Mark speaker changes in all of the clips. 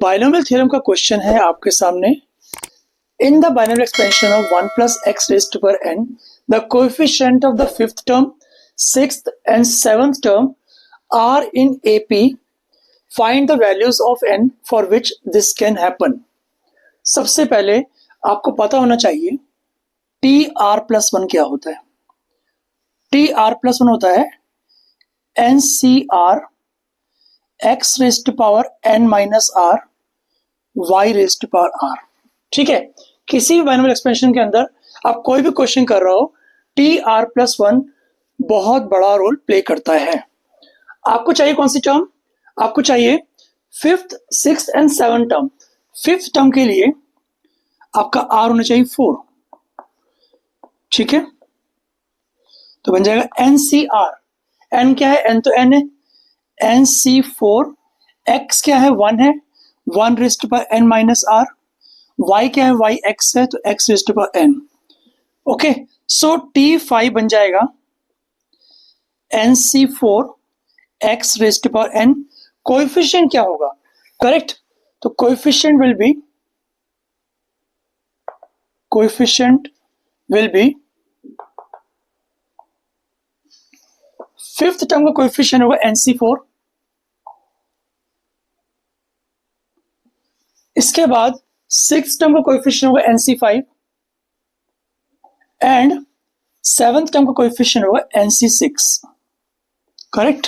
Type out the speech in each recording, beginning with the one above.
Speaker 1: Binomial theorem का question है आपके सामने। In the binomial expansion of 1 plus x raised to power n, the coefficient of the fifth term, sixth and seventh term are in AP. Find the values of n for which this can happen. सबसे पहले आपको पता होना चाहिए T R plus one क्या होता है। T R plus one होता है N C R X raise to power N minus are Y raise to power R. ठीक है, किसी भी बाइनोमियल एक्सपेंशन के अंदर आप कोई भी क्वेश्चन कर रहे हो, टी आर प्लस वन बहुत बड़ा रोल प्ले करता है। आपको चाहिए कौन सी टर्म? आपको चाहिए fifth, six and seven term. Fifth term के लिए आपका आर होना चाहिए 4। ठीक है, तो बन जाएगा एन सी आर। एन क्या है? एन तो एन है, एन सी 4। एक्स क्या है? 1 है, 1 रेज to power N minus are. Y क्या है? वाई एक्स है, तो X raise to power N. Okay, so T 5 बन जाएगा N C 4 X raise to power N. Coefficient क्या होगा? करेक्ट, तो coefficient will be fifth term का कोएफिशिएंट होगा NC4। इसके बाद सिक्स टर्म का कोएफिशिएंट होगा NC5 एंड सेवंथ टर्म का कोएफिशिएंट होगा NC6। Correct,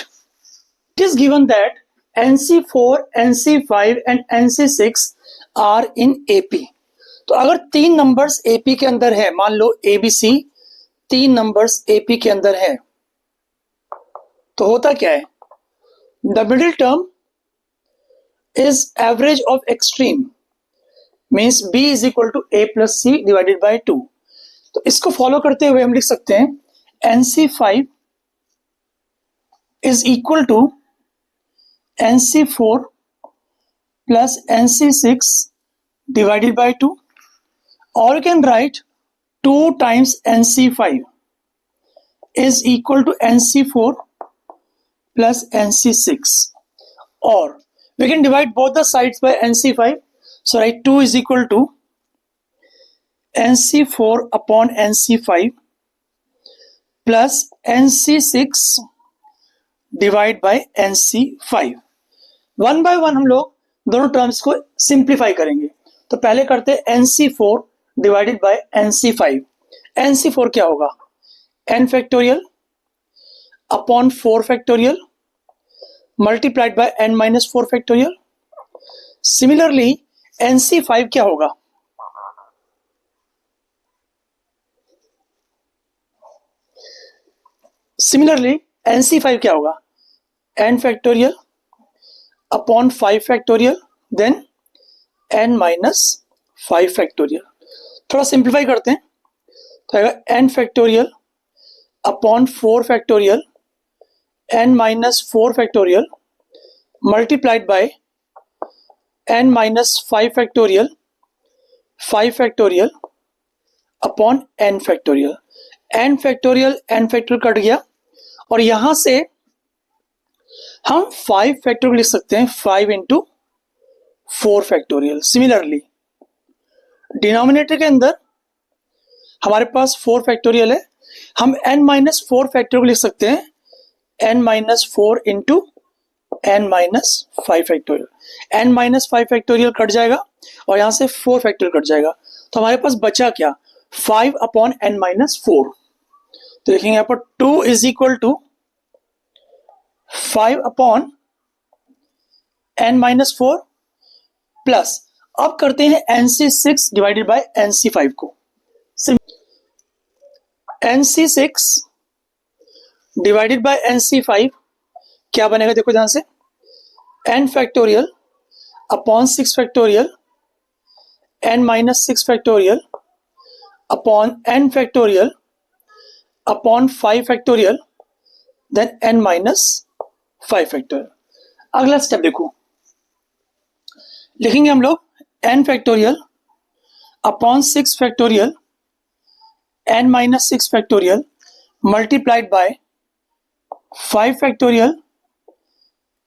Speaker 1: it is given that NC4, NC5 and NC6 are in AP। तो अगर 3 नंबर्स AP के अंदर है, मान लो ABC 3 नंबर्स AP के अंदर है, तो होता क्या है? The middle term is average of extreme, means B is equal to A plus C divided by 2। तो इसको फॉलो करते हुए हम लिख सकते हैं NC5 is equal to NC4 plus NC6 divided by 2, or you can write 2 times NC5 is equal to NC4 plus NC6, or we can divide both the sides by NC5. So write 2 is equal to NC4 upon NC5 plus NC6 divide by NC5। One by one हम लोग दोनों terms को simplify करेंगे। तो पहले करते हैं NC4 divided by NC5। NC4 क्या होगा? n factorial upon 4 factorial multiplied by n minus 4 factorial. Similarly NC5 क्या होगा? सिमिलरली NC5 क्या होगा? n factorial upon 5 factorial then n minus 5 factorial. थोड़ा सिंप्लीफाई करते हैं तो आएगा n factorial upon 4 factorial n minus 4 factorial multiplied by n minus 5 factorial 5 factorial upon n factorial. n factorial cut गया और यहां से हम 5 फैक्टोरियल लिख सकते हैं 5 इंटू 4 फैक्टोरियल। सिमिलरली डिनोमिनेटर के अंदर हमारे पास 4 फैक्टोरियल है, हम n माइनस 4 फैक्टोरियल लिख सकते हैं n minus 4 into n minus 5 factorial. n minus 5 factorial cut जाएगा और यहां से 4 फैक्टोरियल कट जाएगा, तो हमारे पास बचा क्या? 5 अपॉन n माइनस 4। तो देखेंगे यहां पर 2 is equal to 5 upon n minus 4 plus, अब करते हैं NC6 डिवाइडेड बाय NC5 को। NC6 डिवाइडेड बाय NC5 क्या बनेगा? देखो ध्यान से, n factorial upon 6 factorial n minus 6 factorial upon n factorial upon 5 factorial then n minus 5 factorial. अगला स्टेप देखो, लिखेंगे हम लोग n factorial upon 6 factorial n minus 6 factorial multiplied by 5 factorial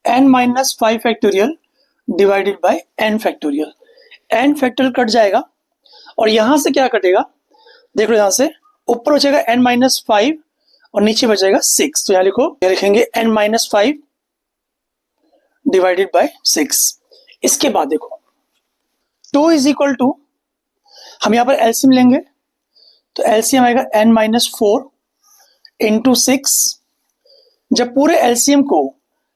Speaker 1: n minus 5 factorial divided by n factorial. n factorial cut जाएगा और यहां से क्या कटेगा, देख लो, यहां से ऊपर बचेगा n-5 और नीचे बचेगा 6। तो यहां लिखो, यहां लिखेंगे n-5 डिवाइडेड बाय 6। इसके बाद देखो 2 इज इक्वल टू, हम यहां पर एलसीएम लेंगे तो एलसीएम आएगा n-4 इंटू 6। जब पूरे एलसीएम को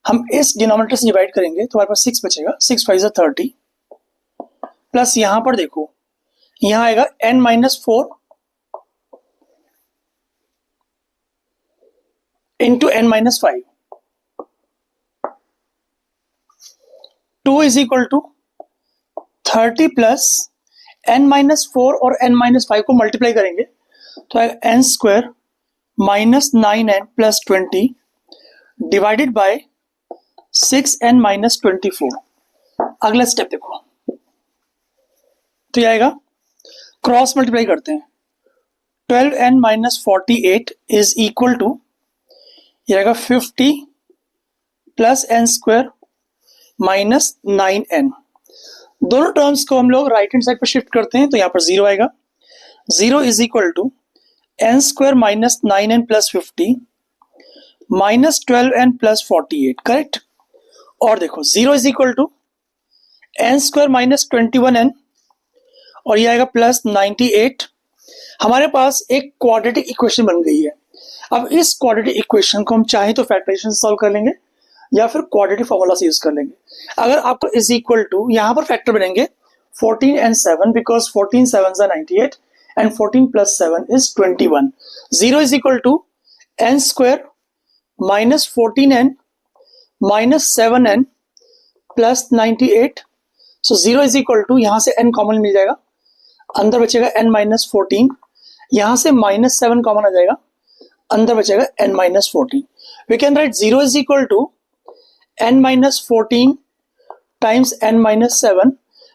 Speaker 1: हम इस डिनोमिनेटर से डिवाइड करेंगे तो हमारे पास 6 बचेगा, 6 5 30 प्लस यहां पर देखो, यहां आएगा n-4 into n-5। 2 is equal to 30 plus n-4 और n-5 को मल्टीप्लाई करेंगे तो आएगा n² minus 9n plus 20 divided by 6n minus 24। अगला स्टेप देखो, तो ये आएगा, क्रॉस मल्टीप्लाई करते हैं, 12n minus 48 is equal to, ये आएगा 50 प्लस n² माइनस 9n। दोनों टर्म्स को हम लोग राइट हैंड साइड पर शिफ्ट करते हैं तो यहां पर 0 आएगा। 0 is equal to n² minus 9n plus 50 minus 12n plus 48, correct. और देखो 0 is equal to n² minus 21n और ये आएगा प्लस 98। हमारे पास एक क्वाड्रेटिक इक्वेशन बन गई है। अब इस क्वाड्रेटिक इक्वेशन को हम चाहे तो फैक्टराइजेशन से सॉल्व कर लेंगे या फिर क्वाड्रेटिक फॉर्मूला से यूज कर लेंगे। अगर आपको इज इक्वल टू, यहां पर फैक्टर बनेंगे 14 and 7 because 14 7s are 98 and 14 plus 7 is 21। 0 is equal to n² minus 14n minus 7n plus 98। So 0 is equal to, यहां से n कॉमन मिल जाएगा, अंदर बचेगा n-14, यहां से -7 कॉमन आ जाएगा, अंदर बचेगा n-14। We can write 0 is equal to n-14 times n-7।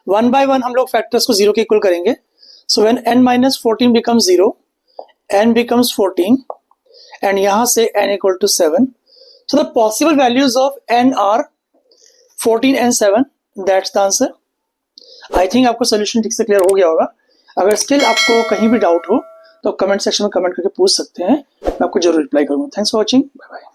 Speaker 1: 1 by 1 हम लोग फैक्टर्स को 0 के इक्वल करेंगे। So when n-14 becomes 0, n becomes 14 and यहां से n equal to 7। So the possible values of n are 14 and 7। That's the answer। I think आपको solution ठीक से क्लियर हो गया होगा। अगर स्टिल आपको कहीं भी डाउट हो तो कमेंट सेक्शन में कमेंट करके पूछ सकते हैं, मैं आपको जरूर रिप्लाई करूंगा। Thanks for watching, bye bye.